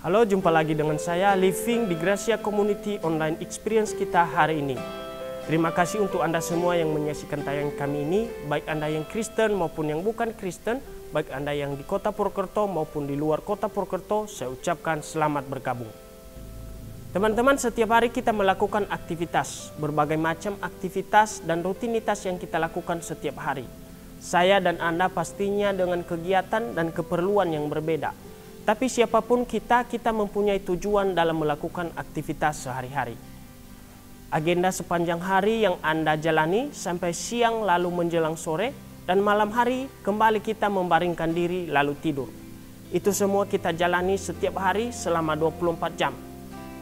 Halo, jumpa lagi dengan saya Living di Gracia Community Online Experience kita hari ini. Terima kasih untuk Anda semua yang menyaksikan tayangan kami ini, baik Anda yang Kristen maupun yang bukan Kristen, baik Anda yang di kota Purwokerto maupun di luar kota Purwokerto, saya ucapkan selamat bergabung. Teman-teman, setiap hari kita melakukan aktivitas, berbagai macam aktivitas dan rutinitas yang kita lakukan setiap hari. Saya dan Anda pastinya dengan kegiatan dan keperluan yang berbeda. Tapi siapapun kita mempunyai tujuan dalam melakukan aktivitas sehari-hari. Agenda sepanjang hari yang Anda jalani sampai siang lalu menjelang sore, dan malam hari kembali kita membaringkan diri lalu tidur. Itu semua kita jalani setiap hari selama 24 jam.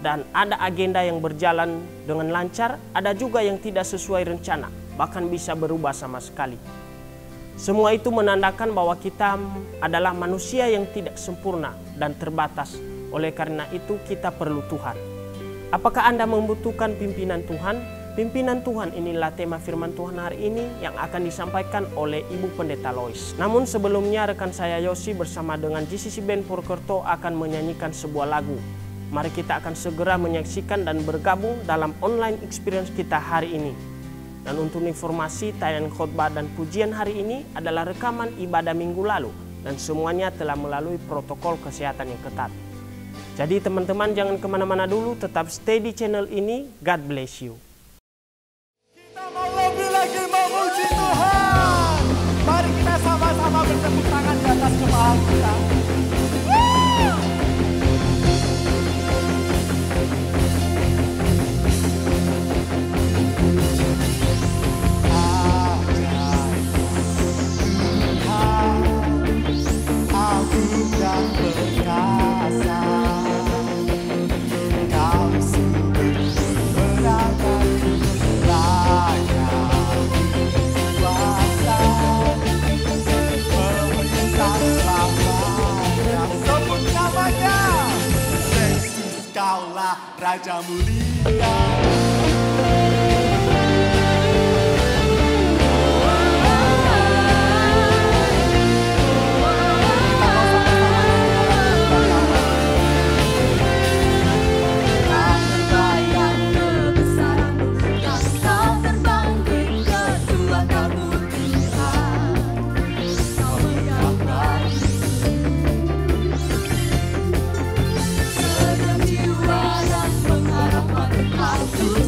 Dan ada agenda yang berjalan dengan lancar, ada juga yang tidak sesuai rencana, bahkan bisa berubah sama sekali. Semua itu menandakan bahwa kita adalah manusia yang tidak sempurna dan terbatas. Oleh karena itu kita perlu Tuhan. Apakah Anda membutuhkan pimpinan Tuhan? Pimpinan Tuhan inilah tema firman Tuhan hari ini yang akan disampaikan oleh Ibu Pendeta Lois. Namun sebelumnya rekan saya Yosi bersama dengan GCC Band Purwokerto akan menyanyikan sebuah lagu. Mari kita akan segera menyaksikan dan bergabung dalam online experience kita hari ini. Dan untuk informasi, tayangan khotbah dan pujian hari ini adalah rekaman ibadah minggu lalu dan semuanya telah melalui protokol kesehatan yang ketat. Jadi teman-teman jangan kemana-mana dulu, tetap stay di channel ini. God bless you. Kita mau lebih lagi memuji Tuhan. Mari kita sama-sama bertepuk tangan di atas kepala kita. Raja mulia. Aku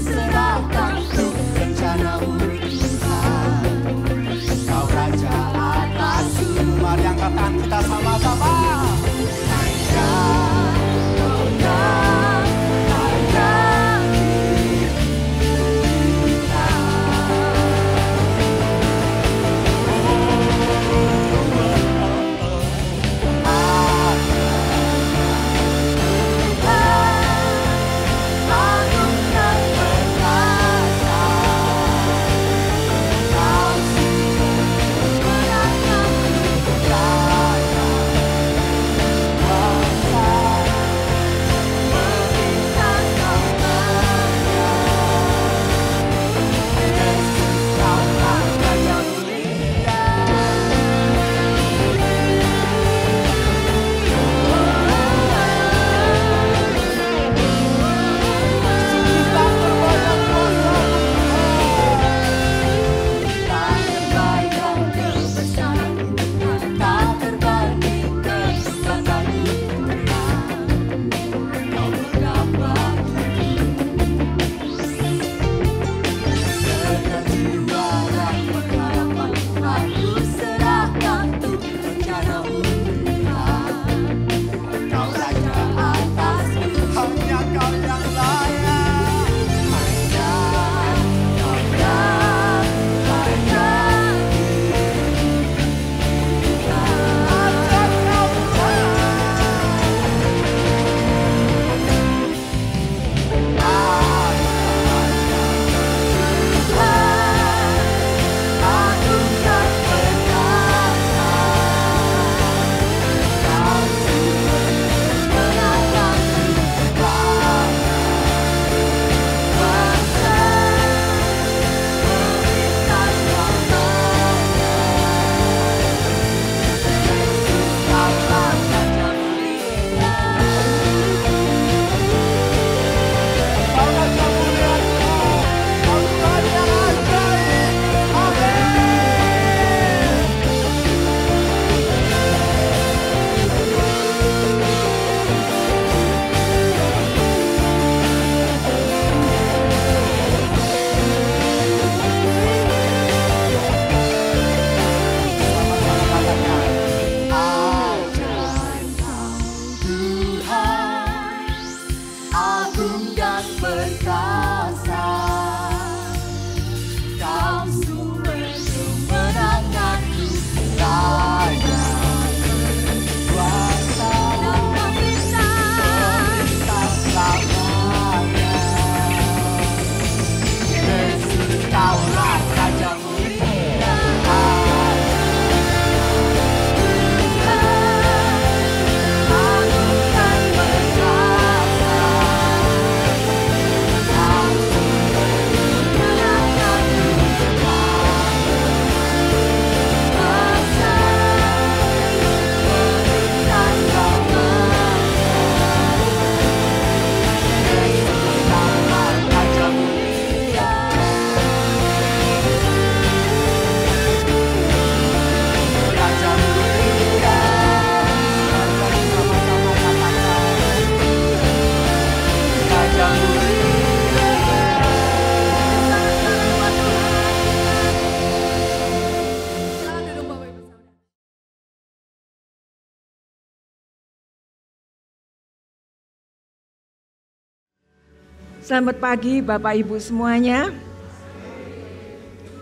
Selamat pagi Bapak Ibu semuanya.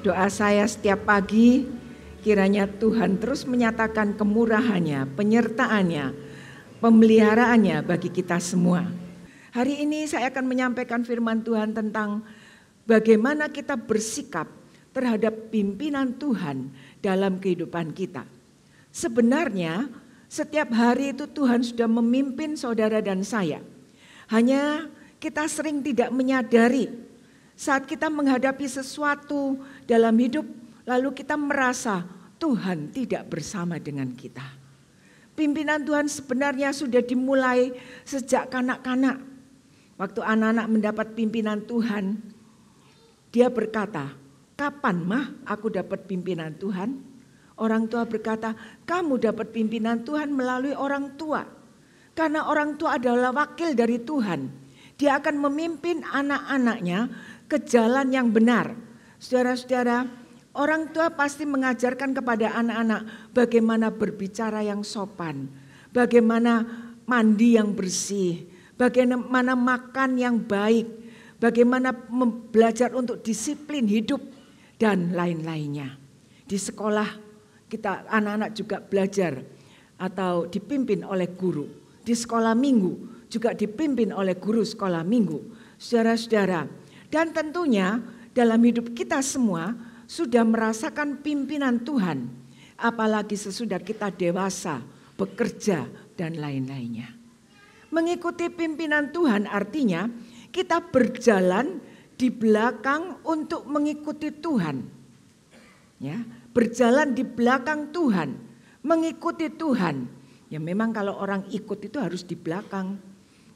Doa saya setiap pagi, kiranya Tuhan terus menyatakan kemurahannya, penyertaannya, pemeliharaannya bagi kita semua. Hari ini saya akan menyampaikan firman Tuhan tentang bagaimana kita bersikap terhadap pimpinan Tuhan dalam kehidupan kita. Sebenarnya setiap hari itu Tuhan sudah memimpin saudara dan saya. Hanya kita sering tidak menyadari saat kita menghadapi sesuatu dalam hidup, lalu kita merasa Tuhan tidak bersama dengan kita. Pimpinan Tuhan sebenarnya sudah dimulai sejak kanak-kanak. Waktu anak-anak mendapat pimpinan Tuhan, dia berkata, "Kapan mah aku dapat pimpinan Tuhan?" Orang tua berkata, "Kamu dapat pimpinan Tuhan melalui orang tua. Karena orang tua adalah wakil dari Tuhan. Dia akan memimpin anak-anaknya ke jalan yang benar." Saudara-saudara, orang tua pasti mengajarkan kepada anak-anak bagaimana berbicara yang sopan, bagaimana mandi yang bersih, bagaimana makan yang baik, bagaimana belajar untuk disiplin hidup, dan lain-lainnya. Di sekolah kita anak-anak juga belajar atau dipimpin oleh guru. Di sekolah minggu juga dipimpin oleh guru sekolah minggu. Saudara-saudara, dan tentunya dalam hidup kita semua sudah merasakan pimpinan Tuhan. Apalagi sesudah kita dewasa, bekerja, dan lain-lainnya. Mengikuti pimpinan Tuhan artinya kita berjalan di belakang untuk mengikuti Tuhan. Ya, berjalan di belakang Tuhan, mengikuti Tuhan. Ya memang kalau orang ikut itu harus di belakang.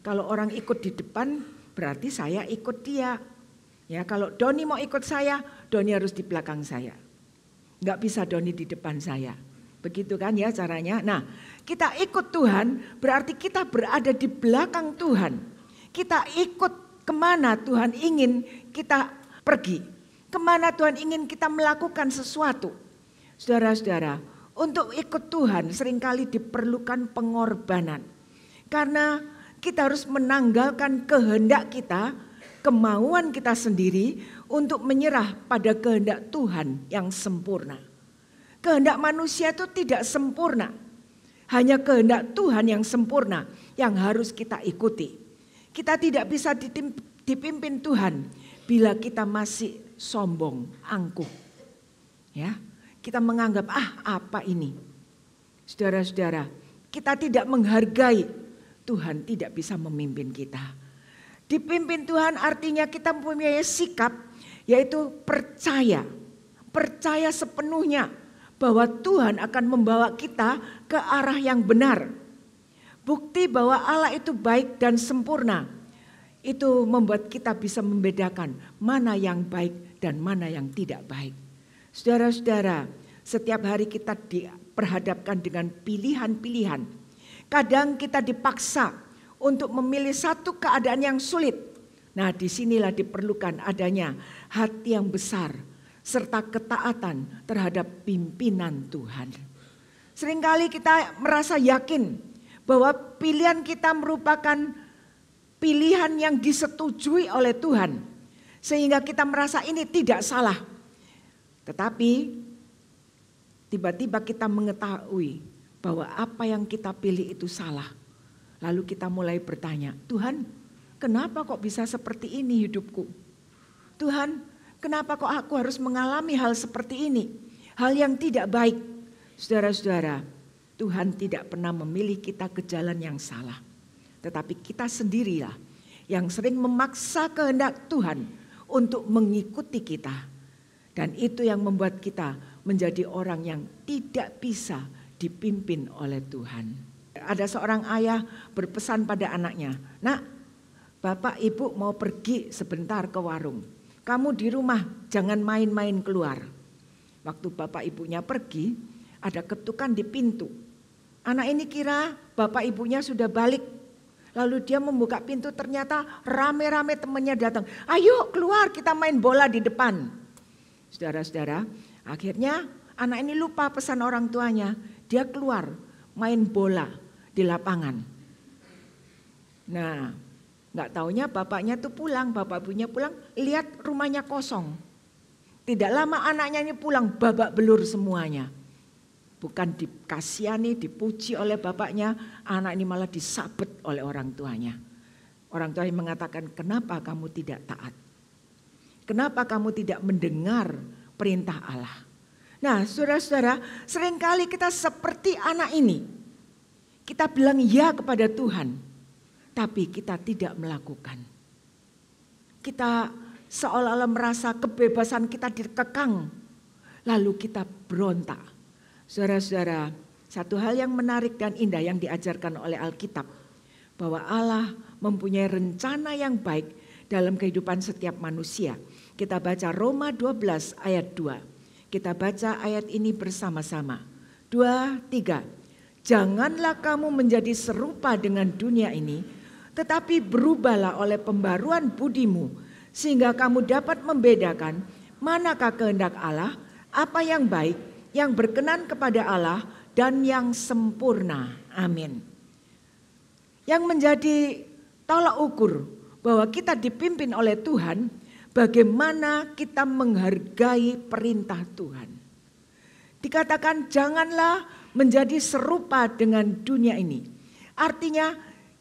Kalau orang ikut di depan berarti saya ikut dia. Ya kalau Doni mau ikut saya, Doni harus di belakang saya. Enggak bisa Doni di depan saya. Begitu kan ya caranya. Nah, kita ikut Tuhan berarti kita berada di belakang Tuhan. Kita ikut kemana Tuhan ingin kita pergi. Kemana Tuhan ingin kita melakukan sesuatu. Saudara-saudara, untuk ikut Tuhan seringkali diperlukan pengorbanan. Karena kita harus menanggalkan kehendak kita, kemauan kita sendiri untuk menyerah pada kehendak Tuhan yang sempurna. Kehendak manusia itu tidak sempurna. Hanya kehendak Tuhan yang sempurna yang harus kita ikuti. Kita tidak bisa dipimpin Tuhan bila kita masih sombong, angkuh. Ya, kita menganggap apa ini? Saudara-saudara, kita tidak menghargai Tuhan tidak bisa memimpin kita. Dipimpin Tuhan artinya kita mempunyai sikap yaitu percaya. Percaya sepenuhnya bahwa Tuhan akan membawa kita ke arah yang benar. Bukti bahwa Allah itu baik dan sempurna. Itu membuat kita bisa membedakan mana yang baik dan mana yang tidak baik. Saudara-saudara, setiap hari kita diperhadapkan dengan pilihan-pilihan. Kadang kita dipaksa untuk memilih satu keadaan yang sulit. Nah, disinilah diperlukan adanya hati yang besar serta ketaatan terhadap pimpinan Tuhan. Seringkali kita merasa yakin bahwa pilihan kita merupakan pilihan yang disetujui oleh Tuhan. Sehingga kita merasa ini tidak salah. Tetapi tiba-tiba kita mengetahui bahwa apa yang kita pilih itu salah. Lalu kita mulai bertanya, Tuhan, kenapa kok bisa seperti ini hidupku? Tuhan, kenapa kok aku harus mengalami hal seperti ini? Hal yang tidak baik. Saudara-saudara, Tuhan tidak pernah memilih kita ke jalan yang salah. Tetapi kita sendirilah yang sering memaksa kehendak Tuhan untuk mengikuti kita. Dan itu yang membuat kita menjadi orang yang tidak bisa dipimpin oleh Tuhan. Ada seorang ayah berpesan pada anaknya, "Nak, Bapak Ibu mau pergi sebentar ke warung. Kamu di rumah jangan main-main keluar." Waktu Bapak Ibunya pergi, ada ketukan di pintu. Anak ini kira Bapak Ibunya sudah balik. Lalu dia membuka pintu, ternyata rame-rame temannya datang. "Ayo keluar, kita main bola di depan." Saudara-saudara, akhirnya anak ini lupa pesan orang tuanya. Dia keluar main bola di lapangan. Nah, Nggak taunya bapaknya tuh pulang, bapak ibunya pulang, lihat rumahnya kosong. Tidak lama anaknya ini pulang, babak belur semuanya. Bukan dikasihani, dipuji oleh bapaknya, anak ini malah disabet oleh orang tuanya. Orang tuanya mengatakan, kenapa kamu tidak taat? Kenapa kamu tidak mendengar perintah Allah? Nah, saudara-saudara, seringkali kita seperti anak ini. Kita bilang ya kepada Tuhan, tapi kita tidak melakukan. Kita seolah-olah merasa kebebasan kita dikekang, lalu kita berontak. Saudara-saudara, satu hal yang menarik dan indah yang diajarkan oleh Alkitab, bahwa Allah mempunyai rencana yang baik dalam kehidupan setiap manusia. Kita baca Roma 12 ayat 2. Kita baca ayat ini bersama-sama. 2, 3. Janganlah kamu menjadi serupa dengan dunia ini, tetapi berubahlah oleh pembaruan budimu, sehingga kamu dapat membedakan manakah kehendak Allah, apa yang baik, yang berkenan kepada Allah, dan yang sempurna. Amin. Yang menjadi tolak ukur bahwa kita dipimpin oleh Tuhan, bagaimana kita menghargai perintah Tuhan. Dikatakan janganlah menjadi serupa dengan dunia ini. Artinya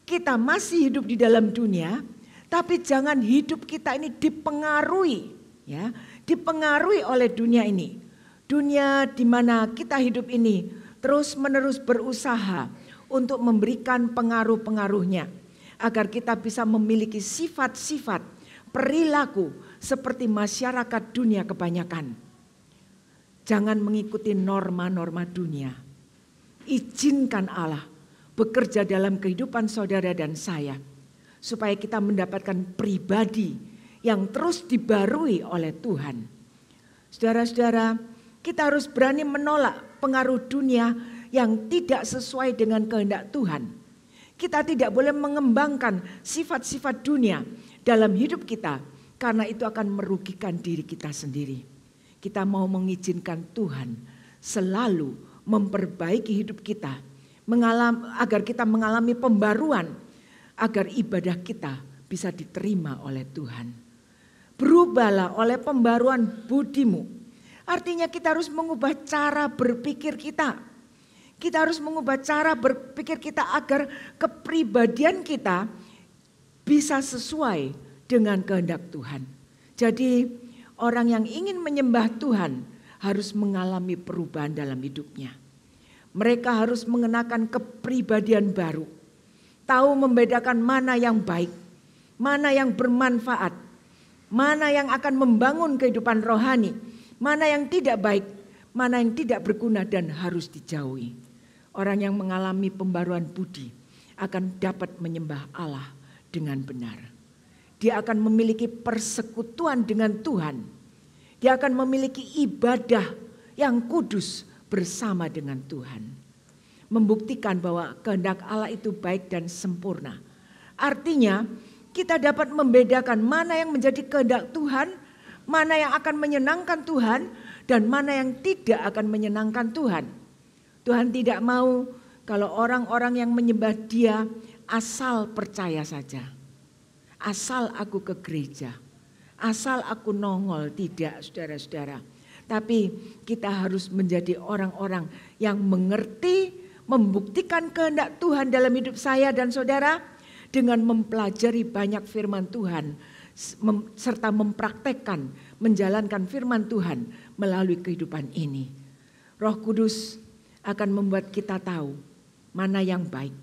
kita masih hidup di dalam dunia, tapi jangan hidup kita ini dipengaruhi, ya, dipengaruhi oleh dunia ini. Dunia di mana kita hidup ini terus-menerus berusaha untuk memberikan pengaruh-pengaruhnya agar kita bisa memiliki sifat-sifat perilaku seperti masyarakat dunia kebanyakan. Jangan mengikuti norma-norma dunia. Izinkan Allah bekerja dalam kehidupan saudara dan saya supaya kita mendapatkan pribadi yang terus dibarui oleh Tuhan. Saudara-saudara, kita harus berani menolak pengaruh dunia yang tidak sesuai dengan kehendak Tuhan. Kita tidak boleh mengembangkan sifat-sifat dunia dalam hidup kita, karena itu akan merugikan diri kita sendiri. Kita mau mengizinkan Tuhan selalu memperbaiki hidup kita, agar kita mengalami pembaruan, agar ibadah kita bisa diterima oleh Tuhan. Berubahlah oleh pembaruan budimu. Artinya kita harus mengubah cara berpikir kita. Kita harus mengubah cara berpikir kita agar kepribadian kita bisa sesuai dengan kehendak Tuhan. Jadi orang yang ingin menyembah Tuhan harus mengalami perubahan dalam hidupnya. Mereka harus mengenakan kepribadian baru. Tahu membedakan mana yang baik, mana yang bermanfaat, mana yang akan membangun kehidupan rohani, mana yang tidak baik, mana yang tidak berguna dan harus dijauhi. Orang yang mengalami pembaruan budi akan dapat menyembah Allah dengan benar. Dia akan memiliki persekutuan dengan Tuhan. Dia akan memiliki ibadah yang kudus bersama dengan Tuhan. Membuktikan bahwa kehendak Allah itu baik dan sempurna. Artinya kita dapat membedakan mana yang menjadi kehendak Tuhan, mana yang akan menyenangkan Tuhan, dan mana yang tidak akan menyenangkan Tuhan. Tuhan tidak mau kalau orang-orang yang menyembah Dia asal percaya saja. Asal aku ke gereja, asal aku nongol, tidak saudara-saudara. Tapi kita harus menjadi orang-orang yang mengerti, membuktikan kehendak Tuhan dalam hidup saya dan saudara dengan mempelajari banyak firman Tuhan, serta mempraktekkan, menjalankan firman Tuhan melalui kehidupan ini. Roh Kudus akan membuat kita tahu mana yang baik,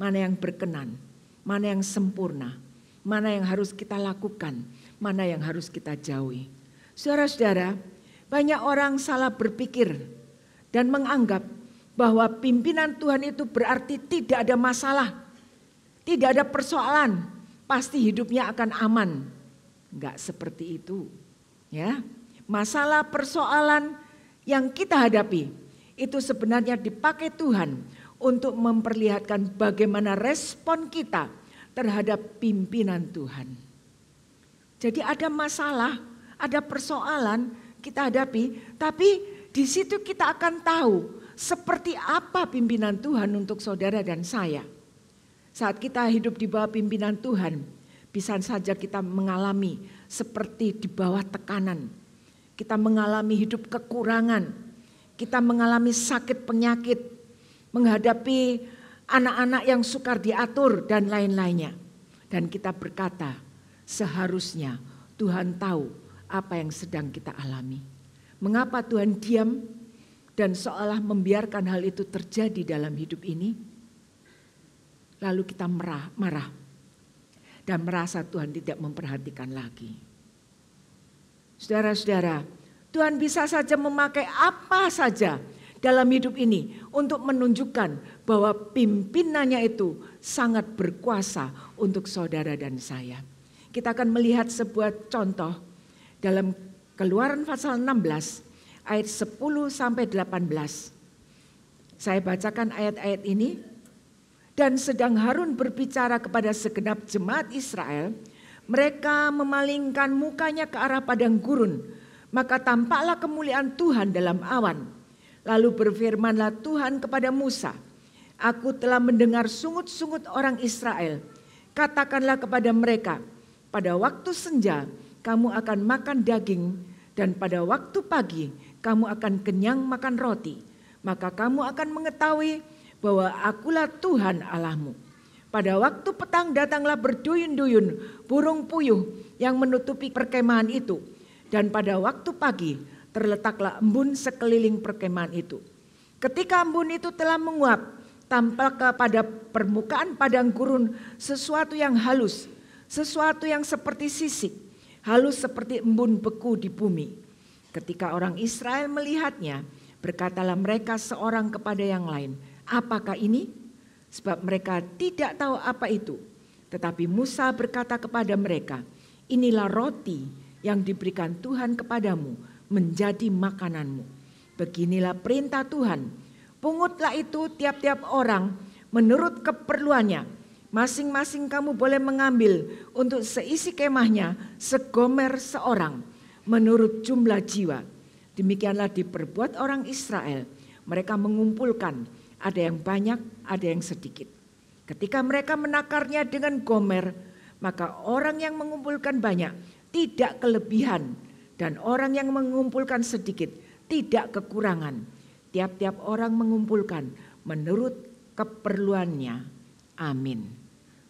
mana yang berkenan, mana yang sempurna, mana yang harus kita lakukan, mana yang harus kita jauhi. Saudara-saudara, banyak orang salah berpikir dan menganggap bahwa pimpinan Tuhan itu berarti tidak ada masalah, tidak ada persoalan, pasti hidupnya akan aman. Enggak seperti itu. Ya, masalah persoalan yang kita hadapi itu sebenarnya dipakai Tuhan untuk memperlihatkan bagaimana respon kita terhadap pimpinan Tuhan. Jadi ada masalah, ada persoalan kita hadapi, tapi di situ kita akan tahu seperti apa pimpinan Tuhan untuk saudara dan saya. Saat kita hidup di bawah pimpinan Tuhan, bisa saja kita mengalami seperti di bawah tekanan. Kita mengalami hidup kekurangan, kita mengalami sakit penyakit, menghadapi anak-anak yang sukar diatur dan lain-lainnya. Dan kita berkata, seharusnya Tuhan tahu apa yang sedang kita alami. Mengapa Tuhan diam dan seolah membiarkan hal itu terjadi dalam hidup ini? Lalu kita marah dan merasa Tuhan tidak memperhatikan lagi. Saudara-saudara, Tuhan bisa saja memakai apa saja dalam hidup ini untuk menunjukkan bahwa pimpinannya itu sangat berkuasa untuk saudara dan saya. Kita akan melihat sebuah contoh dalam Keluaran pasal 16 ayat 10 sampai 18. Saya bacakan ayat-ayat ini. Dan sedang Harun berbicara kepada segenap jemaat Israel, mereka memalingkan mukanya ke arah padang gurun, maka tampaklah kemuliaan Tuhan dalam awan. Lalu berfirmanlah Tuhan kepada Musa, aku telah mendengar sungut-sungut orang Israel. Katakanlah kepada mereka, pada waktu senja kamu akan makan daging, dan pada waktu pagi kamu akan kenyang makan roti. Maka kamu akan mengetahui bahwa akulah Tuhan Allahmu. Pada waktu petang datanglah berduyun-duyun burung puyuh yang menutupi perkemahan itu. Dan pada waktu pagi terletaklah embun sekeliling perkemahan itu. Ketika embun itu telah menguap, tampak pada permukaan padang gurun sesuatu yang halus, sesuatu yang seperti sisik, halus seperti embun beku di bumi. Ketika orang Israel melihatnya, berkatalah mereka seorang kepada yang lain, apakah ini? Sebab mereka tidak tahu apa itu. Tetapi Musa berkata kepada mereka, inilah roti yang diberikan Tuhan kepadamu menjadi makananmu. Beginilah perintah Tuhan, pungutlah itu tiap-tiap orang menurut keperluannya. Masing-masing kamu boleh mengambil untuk seisi kemahnya segomer seorang menurut jumlah jiwa. Demikianlah diperbuat orang Israel. Mereka mengumpulkan, ada yang banyak, ada yang sedikit. Ketika mereka menakarnya dengan gomer, maka orang yang mengumpulkan banyak tidak kelebihan, dan orang yang mengumpulkan sedikit tidak kekurangan. Tiap-tiap orang mengumpulkan menurut keperluannya. Amin.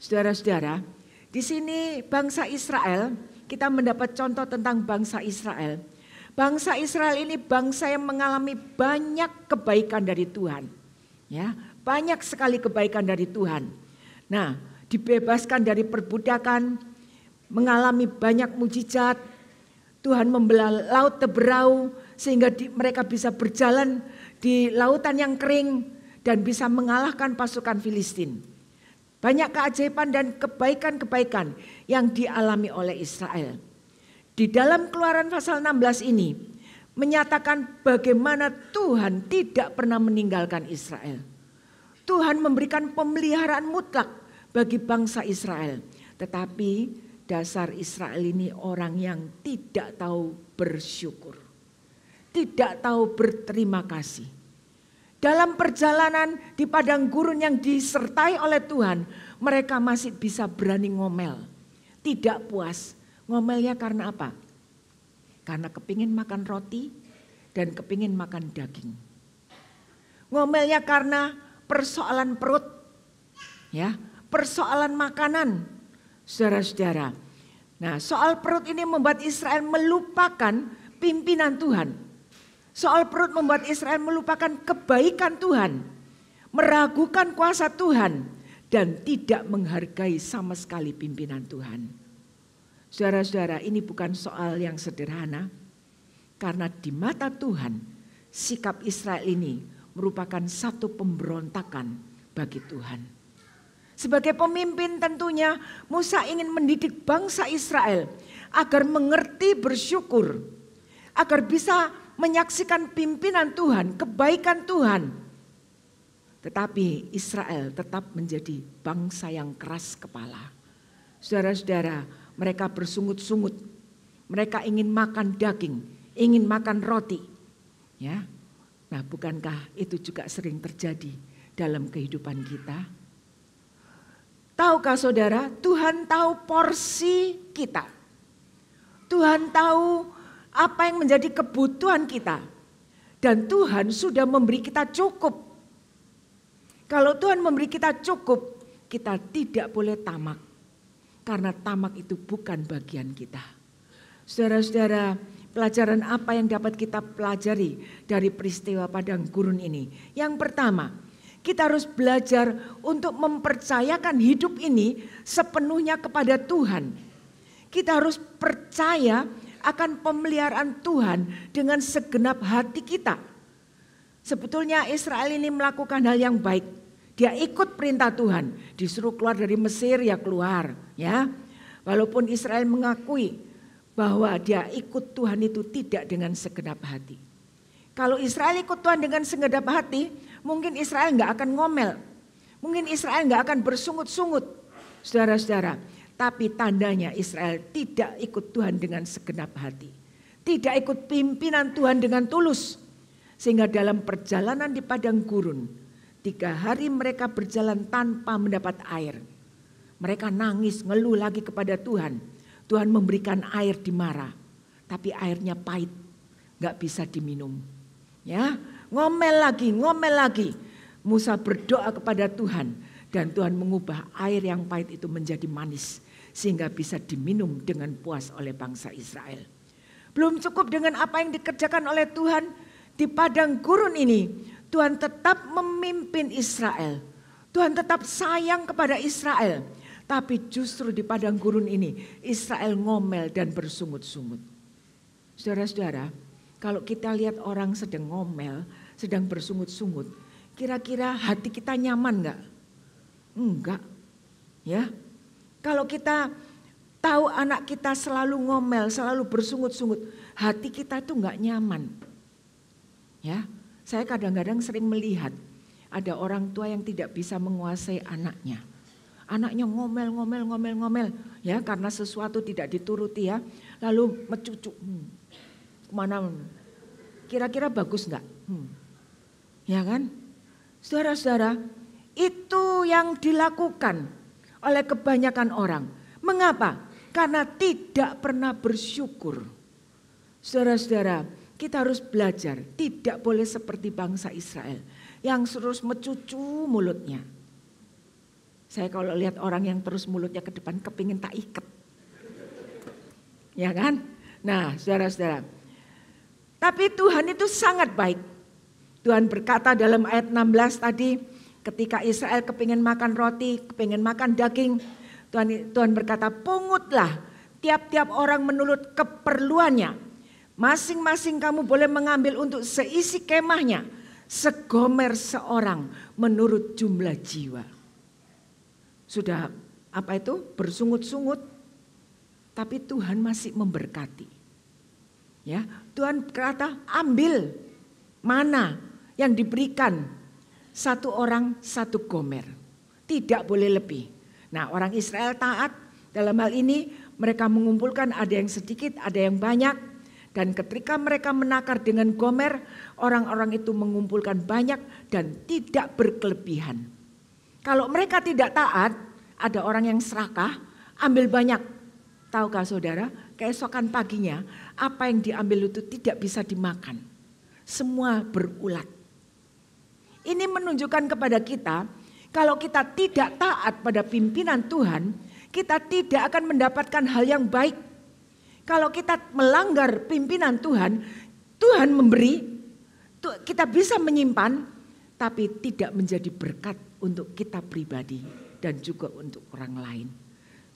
Saudara-saudara, di sini bangsa Israel, kita mendapat contoh tentang bangsa Israel. Bangsa Israel ini bangsa yang mengalami banyak kebaikan dari Tuhan. Ya, banyak sekali kebaikan dari Tuhan. Nah, dibebaskan dari perbudakan, mengalami banyak mujizat. Tuhan membelah laut Teberau sehingga mereka bisa berjalan di lautan yang kering dan bisa mengalahkan pasukan Filistin. Banyak keajaiban dan kebaikan-kebaikan yang dialami oleh Israel. Di dalam Keluaran pasal 16 ini menyatakan bagaimana Tuhan tidak pernah meninggalkan Israel. Tuhan memberikan pemeliharaan mutlak bagi bangsa Israel. Tetapi dasar Israel ini orang yang tidak tahu bersyukur. Tidak tahu berterima kasih. Dalam perjalanan di padang gurun yang disertai oleh Tuhan, mereka masih bisa berani ngomel. Tidak puas. Ngomelnya karena apa? Karena kepingin makan roti dan kepingin makan daging. Ngomelnya karena persoalan perut, ya, persoalan makanan, saudara-saudara. Nah, soal perut ini membuat Israel melupakan pimpinan Tuhan. Soal perut membuat Israel melupakan kebaikan Tuhan, meragukan kuasa Tuhan, dan tidak menghargai sama sekali pimpinan Tuhan. Saudara-saudara, ini bukan soal yang sederhana, karena di mata Tuhan sikap Israel ini merupakan satu pemberontakan bagi Tuhan. Sebagai pemimpin tentunya Musa ingin mendidik bangsa Israel agar mengerti bersyukur, agar bisa menyaksikan pimpinan Tuhan, kebaikan Tuhan. Tetapi Israel tetap menjadi bangsa yang keras kepala. Saudara-saudara, mereka bersungut-sungut. Mereka ingin makan daging, ingin makan roti. Ya. Nah, bukankah itu juga sering terjadi dalam kehidupan kita? Tahukah saudara, Tuhan tahu porsi kita. Tuhan tahu apa yang menjadi kebutuhan kita. Dan Tuhan sudah memberi kita cukup. Kalau Tuhan memberi kita cukup, kita tidak boleh tamak. Karena tamak itu bukan bagian kita. Saudara-saudara, pelajaran apa yang dapat kita pelajari dari peristiwa padang gurun ini? Yang pertama, kita harus belajar untuk mempercayakan hidup ini sepenuhnya kepada Tuhan. Kita harus percaya akan pemeliharaan Tuhan dengan segenap hati kita. Sebetulnya Israel ini melakukan hal yang baik. Dia ikut perintah Tuhan, disuruh keluar dari Mesir ya keluar, ya. Walaupun Israel mengakui bahwa dia ikut Tuhan itu tidak dengan segenap hati. Kalau Israel ikut Tuhan dengan segenap hati, mungkin Israel nggak akan ngomel, mungkin Israel nggak akan bersungut-sungut, saudara-saudara. Tapi tandanya Israel tidak ikut Tuhan dengan segenap hati, tidak ikut pimpinan Tuhan dengan tulus, sehingga dalam perjalanan di padang gurun, 3 hari mereka berjalan tanpa mendapat air. Mereka nangis, ngeluh lagi kepada Tuhan. Tuhan memberikan air di Mara, tapi airnya pahit, nggak bisa diminum. Ya, ngomel lagi. Musa berdoa kepada Tuhan dan Tuhan mengubah air yang pahit itu menjadi manis sehingga bisa diminum dengan puas oleh bangsa Israel. Belum cukup dengan apa yang dikerjakan oleh Tuhan di padang gurun ini, Tuhan tetap memimpin Israel. Tuhan tetap sayang kepada Israel. Tapi justru di padang gurun ini Israel ngomel dan bersungut-sungut. Saudara-saudara, kalau kita lihat orang sedang ngomel, sedang bersungut-sungut, kira-kira hati kita nyaman enggak? Enggak. Ya. Kalau kita tahu anak kita selalu ngomel, selalu bersungut-sungut, hati kita itu enggak nyaman. Ya. Saya kadang-kadang sering melihat ada orang tua yang tidak bisa menguasai anaknya. Anaknya ngomel, ya karena sesuatu tidak dituruti ya. Lalu mencucuk, kemana? Kira-kira bagus enggak? Ya kan? Saudara-saudara, itu yang dilakukan oleh kebanyakan orang. Mengapa? Karena tidak pernah bersyukur. Saudara-saudara, kita harus belajar, tidak boleh seperti bangsa Israel yang terus mencucu mulutnya. Saya kalau lihat orang yang terus mulutnya ke depan kepingin tak ikat. Ya kan? Nah saudara-saudara. Tapi Tuhan itu sangat baik. Tuhan berkata dalam ayat 16 tadi. Ketika Israel kepingin makan roti, kepingin makan daging. Tuhan berkata pungutlah tiap-tiap orang menurut keperluannya. Masing-masing kamu boleh mengambil untuk seisi kemahnya. Segomer seorang menurut jumlah jiwa. Sudah apa itu bersungut-sungut, tapi Tuhan masih memberkati. Ya, Tuhan berkata ambil mana yang diberikan 1 orang 1 gomer, tidak boleh lebih. Nah orang Israel taat dalam hal ini mereka mengumpulkan ada yang sedikit, ada yang banyak. Dan ketika mereka menakar dengan gomer, orang-orang itu mengumpulkan banyak dan tidak berkelebihan. Kalau mereka tidak taat, ada orang yang serakah, ambil banyak. Tahukah saudara, keesokan paginya apa yang diambil itu tidak bisa dimakan. Semua berulat. Ini menunjukkan kepada kita, kalau kita tidak taat pada pimpinan Tuhan, kita tidak akan mendapatkan hal yang baik. Kalau kita melanggar pimpinan Tuhan, Tuhan memberi, kita bisa menyimpan, tapi tidak menjadi berkat untuk kita pribadi dan juga untuk orang lain.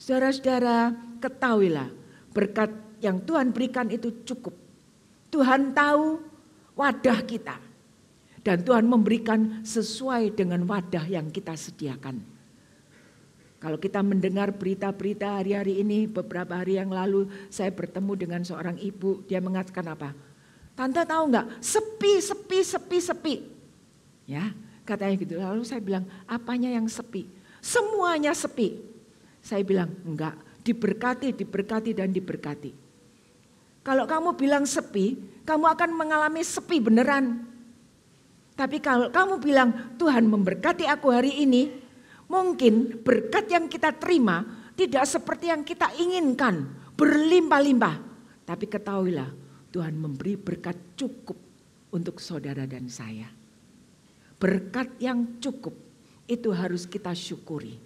Saudara-saudara, ketahuilah berkat yang Tuhan berikan itu cukup. Tuhan tahu wadah kita dan Tuhan memberikan sesuai dengan wadah yang kita sediakan. Kalau kita mendengar berita-berita hari-hari ini, beberapa hari yang lalu saya bertemu dengan seorang ibu, dia mengatakan apa? Tante tahu enggak? Sepi. Ya, katanya gitu. Lalu saya bilang, apanya yang sepi? Semuanya sepi. Saya bilang, enggak, diberkati dan diberkati. Kalau kamu bilang sepi, kamu akan mengalami sepi beneran. Tapi kalau kamu bilang, Tuhan memberkati aku hari ini, Mungkin berkat yang kita terima tidak seperti yang kita inginkan, berlimpah-limpah. Tapi ketahuilah, Tuhan memberi berkat cukup untuk saudara dan saya. Berkat yang cukup itu harus kita syukuri.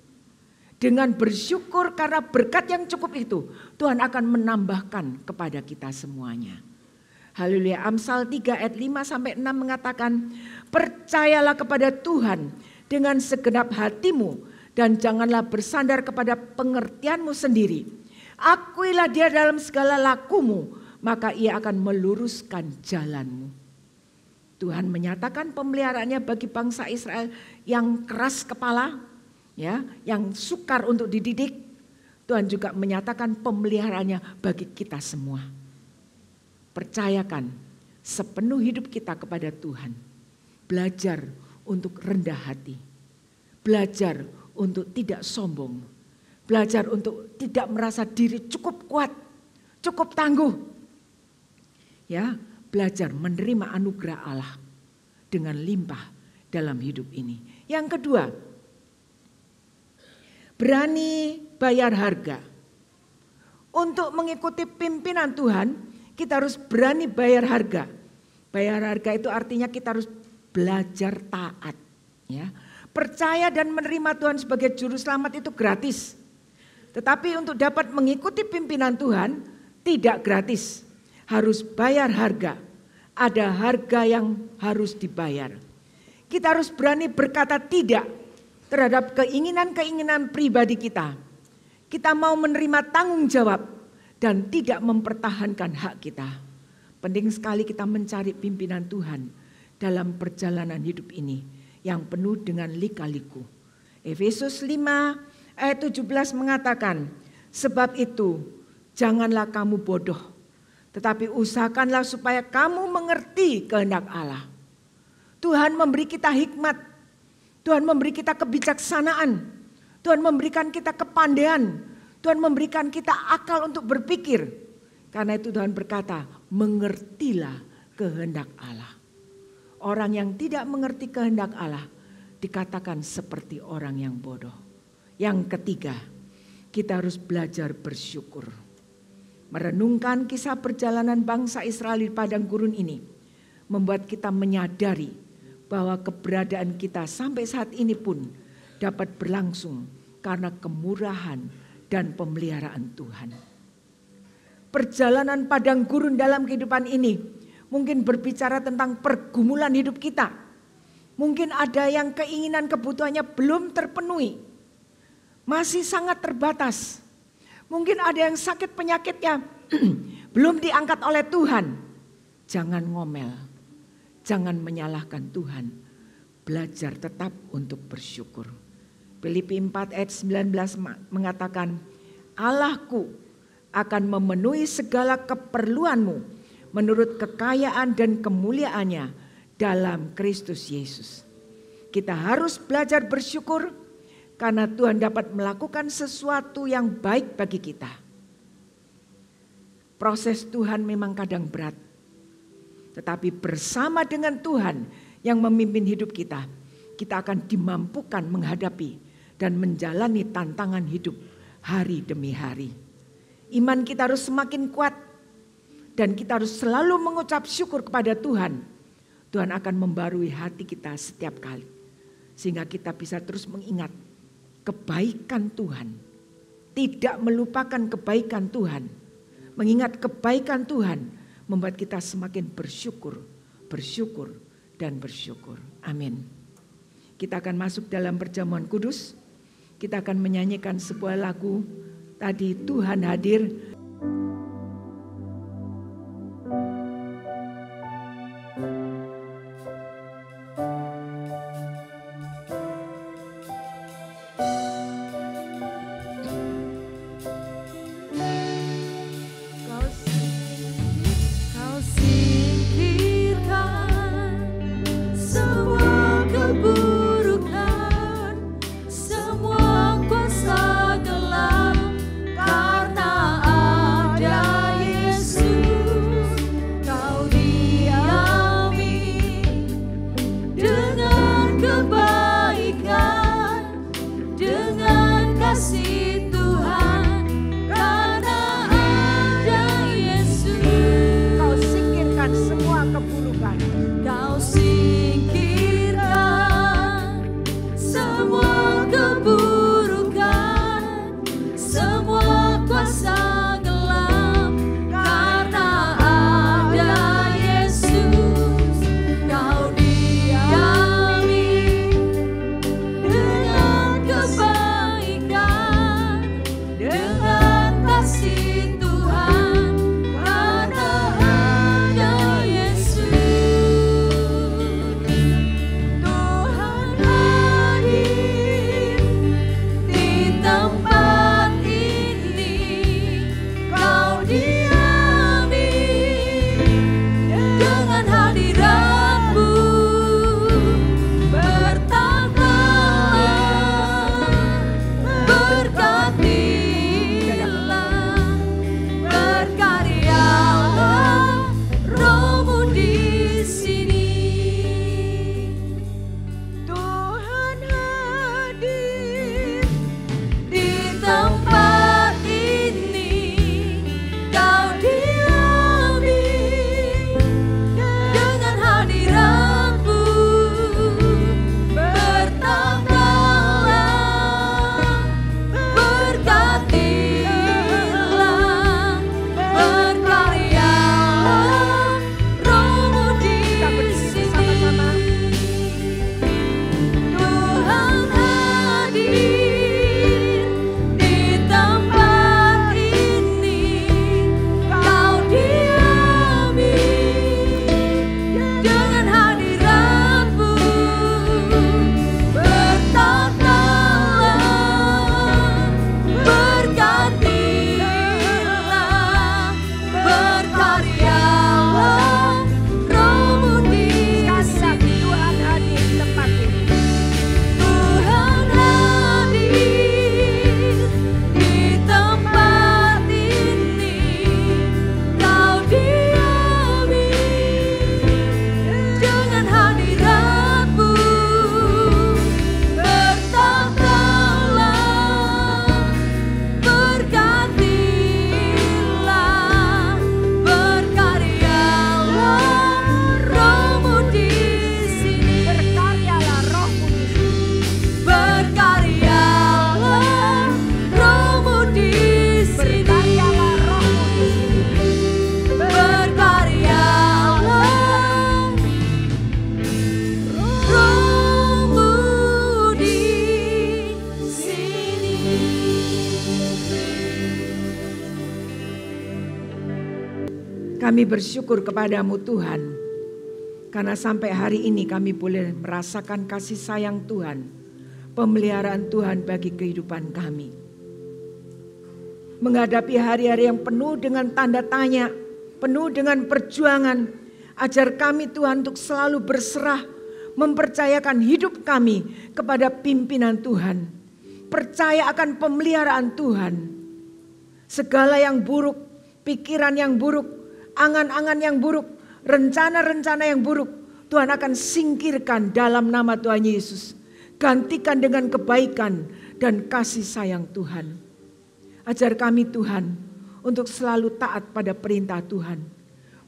Dengan bersyukur karena berkat yang cukup itu, Tuhan akan menambahkan kepada kita semuanya. Haleluya. Amsal 3 ayat 5-6 mengatakan, percayalah kepada Tuhan dengan segenap hatimu dan janganlah bersandar kepada pengertianmu sendiri. Akuilah Dia dalam segala lakumu, maka Ia akan meluruskan jalanmu. Tuhan menyatakan pemeliharaannya bagi bangsa Israel yang keras kepala, ya, yang sukar untuk dididik. Tuhan juga menyatakan pemeliharaannya bagi kita semua. Percayakan sepenuh hidup kita kepada Tuhan. Belajar untuk rendah hati. Belajar untuk tidak sombong. Belajar untuk tidak merasa diri cukup kuat, cukup tangguh. Ya, belajar menerima anugerah Allah dengan limpah dalam hidup ini. Yang kedua, berani bayar harga. Untuk mengikuti pimpinan Tuhan, kita harus berani bayar harga. Bayar harga itu artinya kita harus belajar taat. Ya. Percaya dan menerima Tuhan sebagai juru selamat itu gratis. Tetapi untuk dapat mengikuti pimpinan Tuhan tidak gratis. Harus bayar harga. Ada harga yang harus dibayar. Kita harus berani berkata tidak terhadap keinginan-keinginan pribadi kita. Kita mau menerima tanggung jawab dan tidak mempertahankan hak kita. Penting sekali kita mencari pimpinan Tuhan dalam perjalanan hidup ini yang penuh dengan lika-liku. Efesus 5 ayat 17 mengatakan, sebab itu janganlah kamu bodoh, tetapi usahakanlah supaya kamu mengerti kehendak Allah. Tuhan memberi kita hikmat, Tuhan memberi kita kebijaksanaan, Tuhan memberikan kita kepandaian, Tuhan memberikan kita akal untuk berpikir. Karena itu Tuhan berkata, mengertilah kehendak Allah. Orang yang tidak mengerti kehendak Allah dikatakan seperti orang yang bodoh. Yang ketiga, kita harus belajar bersyukur. Merenungkan kisah perjalanan bangsa Israel di padang gurun ini membuat kita menyadari bahwa keberadaan kita sampai saat ini pun dapat berlangsung karena kemurahan dan pemeliharaan Tuhan. Perjalanan padang gurun dalam kehidupan ini mungkin berbicara tentang pergumulan hidup kita. Mungkin ada yang keinginan kebutuhannya belum terpenuhi. Masih sangat terbatas. Mungkin ada yang sakit penyakitnya belum diangkat oleh Tuhan. Jangan ngomel. Jangan menyalahkan Tuhan. Belajar tetap untuk bersyukur. Filipi 4 ayat 19 mengatakan, Allahku akan memenuhi segala keperluanmu menurut kekayaan dan kemuliaannya dalam Kristus Yesus. Kita harus belajar bersyukur karena Tuhan dapat melakukan sesuatu yang baik bagi kita. Proses Tuhan memang kadang berat. Tetapi bersama dengan Tuhan yang memimpin hidup kita, kita akan dimampukan menghadapi dan menjalani tantangan hidup hari demi hari. Iman kita harus semakin kuat dan kita harus selalu mengucap syukur kepada Tuhan. Tuhan akan membarui hati kita setiap kali. Sehingga kita bisa terus mengingat kebaikan Tuhan. Tidak melupakan kebaikan Tuhan. Mengingat kebaikan Tuhan membuat kita semakin bersyukur, bersyukur, dan bersyukur. Amin. Kita akan masuk dalam perjamuan kudus. Kita akan menyanyikan sebuah lagu tadi, Tuhan hadir. Semua kuasa gelap karena Kami bersyukur kepadamu Tuhan, karena sampai hari ini kami boleh merasakan kasih sayang Tuhan, pemeliharaan Tuhan bagi kehidupan kami. Menghadapi hari-hari yang penuh dengan tanda tanya, penuh dengan perjuangan, ajar kami Tuhan untuk selalu berserah, mempercayakan hidup kami kepada pimpinan Tuhan. Percaya akan pemeliharaan Tuhan. Segala yang buruk, pikiran yang buruk, angan-angan yang buruk, rencana-rencana yang buruk, Tuhan akan singkirkan dalam nama Tuhan Yesus. Gantikan dengan kebaikan dan kasih sayang Tuhan. Ajar kami Tuhan untuk selalu taat pada perintah Tuhan.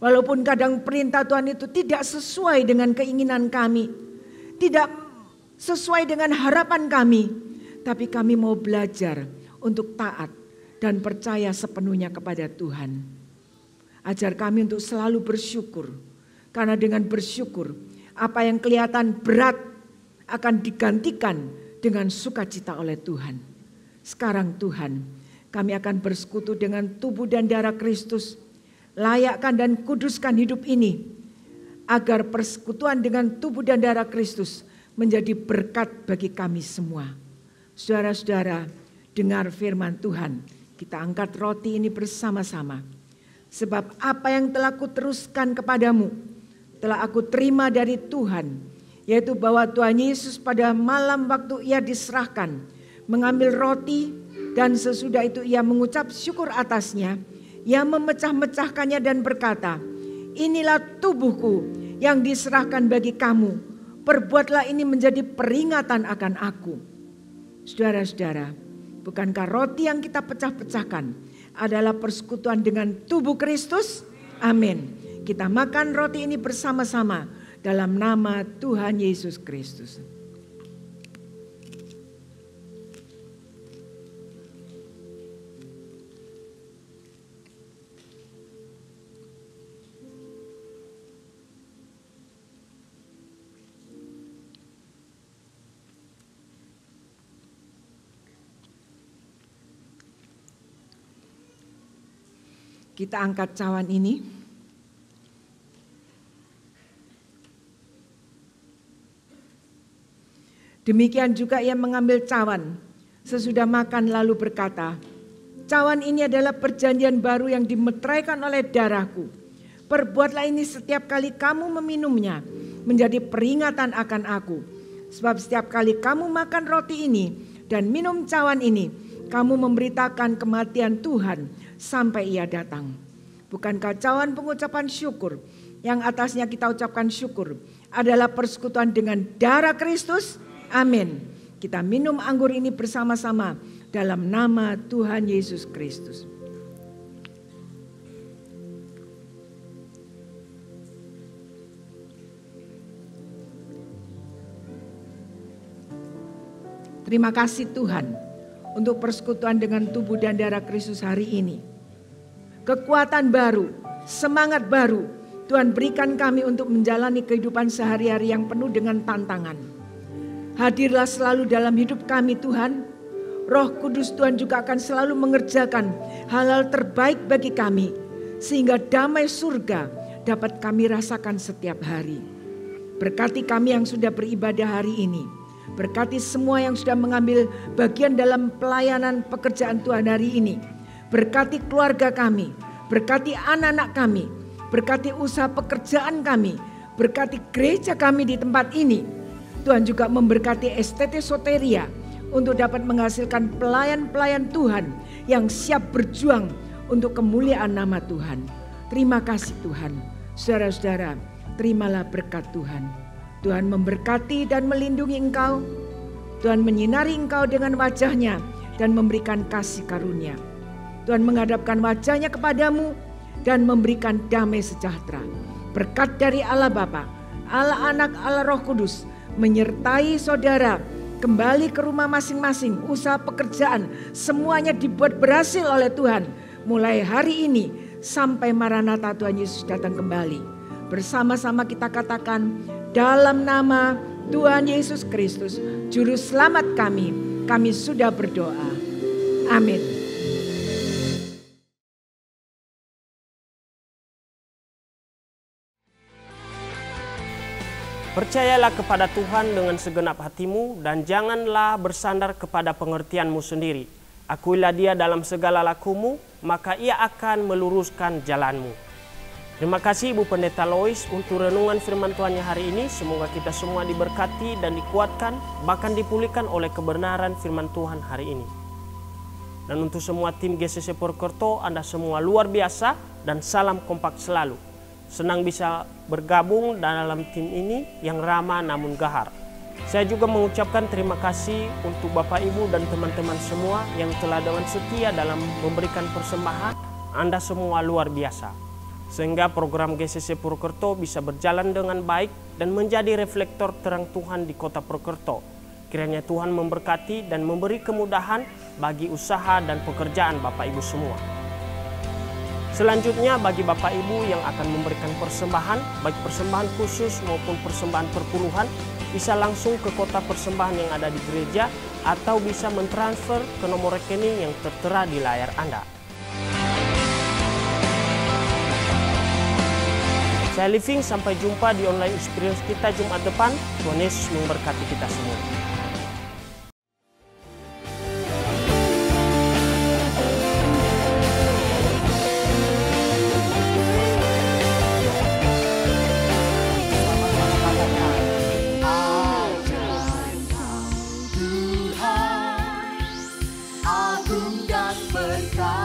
Walaupun kadang perintah Tuhan itu tidak sesuai dengan keinginan kami, tidak sesuai dengan harapan kami, tapi kami mau belajar untuk taat dan percaya sepenuhnya kepada Tuhan. Ajar kami untuk selalu bersyukur, karena dengan bersyukur apa yang kelihatan berat akan digantikan dengan sukacita oleh Tuhan. Sekarang Tuhan, kami akan bersekutu dengan tubuh dan darah Kristus. Layakkan dan kuduskan hidup ini, agar persekutuan dengan tubuh dan darah Kristus menjadi berkat bagi kami semua. Saudara-saudara, dengar firman Tuhan. Kita angkat roti ini bersama-sama. Sebab apa yang telah kuteruskan kepadamu, telah aku terima dari Tuhan, yaitu bahwa Tuhan Yesus pada malam waktu ia diserahkan, mengambil roti, dan sesudah itu ia mengucap syukur atasnya. Ia memecah-mecahkannya dan berkata, inilah tubuhku yang diserahkan bagi kamu. Perbuatlah ini menjadi peringatan akan aku. Saudara-saudara, bukankah roti yang kita pecah-pecahkan adalah persekutuan dengan tubuh Kristus? Amin. Kita makan roti ini bersama-sama dalam nama Tuhan Yesus Kristus. Kita angkat cawan ini. Demikian juga ia mengambil cawan sesudah makan lalu berkata, cawan ini adalah perjanjian baru yang dimeteraikan oleh darahku. Perbuatlah ini setiap kali kamu meminumnya menjadi peringatan akan aku. Sebab setiap kali kamu makan roti ini dan minum cawan ini, kamu memberitakan kematian Tuhan sampai ia datang. Bukankah cawan pengucapan syukur yang atasnya kita ucapkan syukur adalah persekutuan dengan darah Kristus? Amin. Kita minum anggur ini bersama-sama dalam nama Tuhan Yesus Kristus. Terima kasih Tuhan untuk persekutuan dengan tubuh dan darah Kristus hari ini. Kekuatan baru, semangat baru Tuhan berikan kami untuk menjalani kehidupan sehari-hari yang penuh dengan tantangan. Hadirlah selalu dalam hidup kami Tuhan. Roh Kudus Tuhan juga akan selalu mengerjakan hal-hal terbaik bagi kami, sehingga damai surga dapat kami rasakan setiap hari. Berkati kami yang sudah beribadah hari ini. Berkati semua yang sudah mengambil bagian dalam pelayanan pekerjaan Tuhan hari ini. Berkati keluarga kami, berkati anak-anak kami, berkati usaha pekerjaan kami, berkati gereja kami di tempat ini. Tuhan juga memberkati STT Soteria untuk dapat menghasilkan pelayan-pelayan Tuhan yang siap berjuang untuk kemuliaan nama Tuhan. Terima kasih Tuhan. Saudara-saudara, terimalah berkat Tuhan. Tuhan memberkati dan melindungi engkau. Tuhan menyinari engkau dengan wajah-Nya dan memberikan kasih karunia. Tuhan menghadapkan wajah-Nya kepadamu dan memberikan damai sejahtera. Berkat dari Allah Bapa, Allah Anak, Allah Roh Kudus menyertai saudara kembali ke rumah masing-masing, usaha pekerjaan semuanya dibuat berhasil oleh Tuhan. Mulai hari ini sampai Maranatha Tuhan Yesus datang kembali. Bersama-sama kita katakan dalam nama Tuhan Yesus Kristus, Juru Selamat kami sudah berdoa. Amin. Percayalah kepada Tuhan dengan segenap hatimu dan janganlah bersandar kepada pengertianmu sendiri. Akuilah Dia dalam segala lakumu, maka Ia akan meluruskan jalanmu. Terima kasih Ibu Pendeta Lois untuk renungan firman Tuhannya hari ini. Semoga kita semua diberkati dan dikuatkan, bahkan dipulihkan oleh kebenaran firman Tuhan hari ini. Dan untuk semua tim GCC Purwokerto, Anda semua luar biasa dan salam kompak selalu. Senang bisa bergabung dalam tim ini yang ramah namun gahar. Saya juga mengucapkan terima kasih untuk Bapak Ibu dan teman-teman semua yang telah dengan setia dalam memberikan persembahan. Anda semua luar biasa. Sehingga program GCC Purwokerto bisa berjalan dengan baik dan menjadi reflektor terang Tuhan di kota Purwokerto. Kiranya Tuhan memberkati dan memberi kemudahan bagi usaha dan pekerjaan Bapak Ibu semua. Selanjutnya bagi Bapak Ibu yang akan memberikan persembahan, baik persembahan khusus maupun persembahan perpuluhan, bisa langsung ke kotak persembahan yang ada di gereja atau bisa mentransfer ke nomor rekening yang tertera di layar Anda. Saya Living, sampai jumpa di online experience kita Jumat depan. Tuhan Yesus memberkati kita semua. Agung dan berkah.